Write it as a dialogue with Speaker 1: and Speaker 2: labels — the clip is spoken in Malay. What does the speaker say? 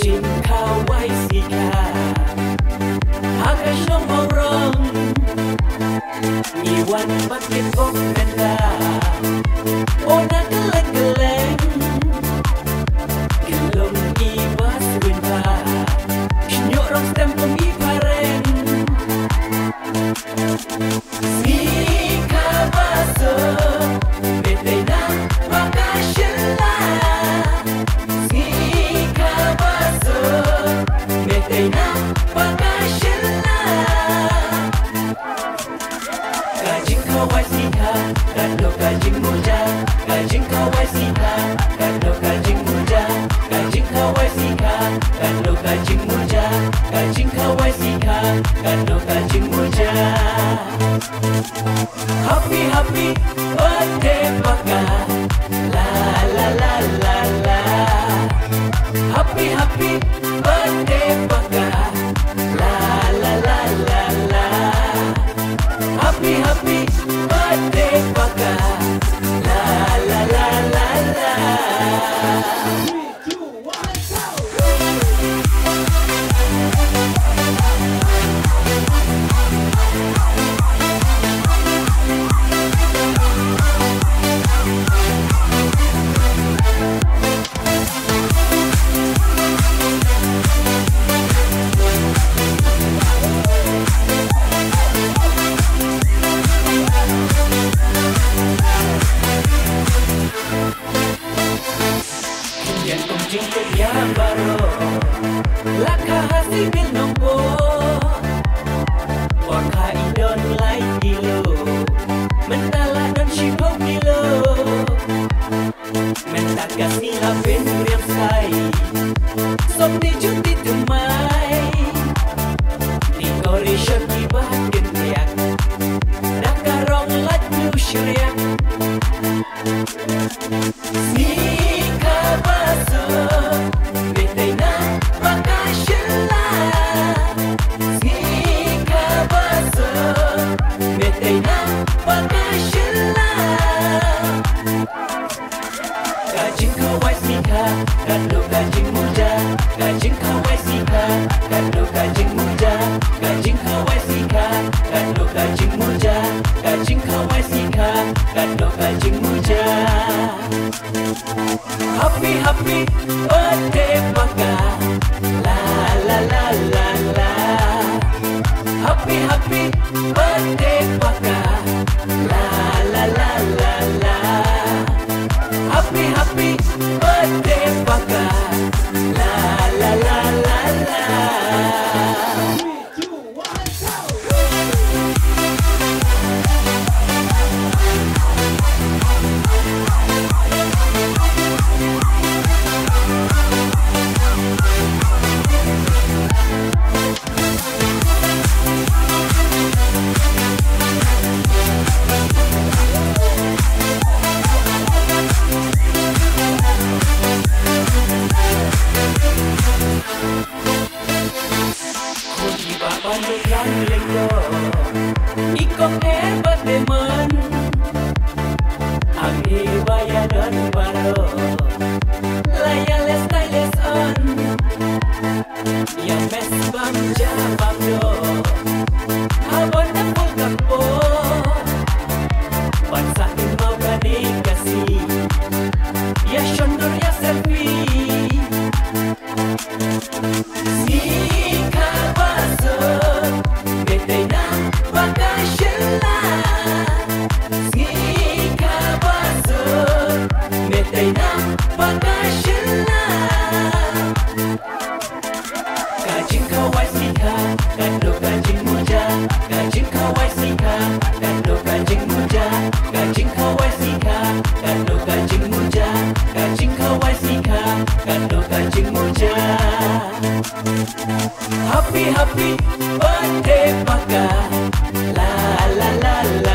Speaker 1: จิงข้าวไว้สิค่ะหากกระชมมองร้องมีวันบักเก็ตพบกันตาโอ้นักเล่นกันแรงกันลมอีบาสวินพาฉันยกร้องสเต็มก็มีพาเรนสีข้าบาสไม่ได้นะว่าก็ฉันลาสีข้าบาสไม่ได้นะว่าก็ฉันลาKajing kawai sika, kado kajing muda. Kajing kawai sika, kado kajing muda. Kajing kawai sika, kado kajing muda. Kajing kawai sika, kado kajing muda. Happy happy birthday baka, la la la la la. Happy happy birthday baka, la la la la la. Happy happy birthday baka, la la la la la. 3, 2, 1, Yang kuncing kerja baru Laka hasil bil nombo Waka idon lain gilo Mentala dan shipau gilo Mentakas nila penuriam say Som di juti tumay Decoration ibah gentiak Dakarong lat nu syuriak Sika baso Betai na bakashila Sika baso Betai na bakashila Kajing kawai sika Kado kajing muda Kajing kawai sika Kado kajing muda Kajing kawai sika Kado kajing muda Kajing kawai sika Kado kajing muda Happy happy birthday baka, la la la la la. Happy happy birthday baka, la la la la la. Happy happy birthday baka, la la la la la. 3, 2, 1, Pandukan lego Ikon hebat teman Anggi bayar dan baru Layales styles on Yang best bang jabang do Abon dan full kapo Bansakin mau gani kasih Ya shondur ya selfie Sika baso Betai na bakashila Sika baso Betai na bakashila Kajing kawai sika Kado kajing muda Kajing kawai sika Kado kajing muda Kajing kawai sika Kado kajing muda Kajing kawai sika Kado kajing muda Happy happy birthday baka, la la la la.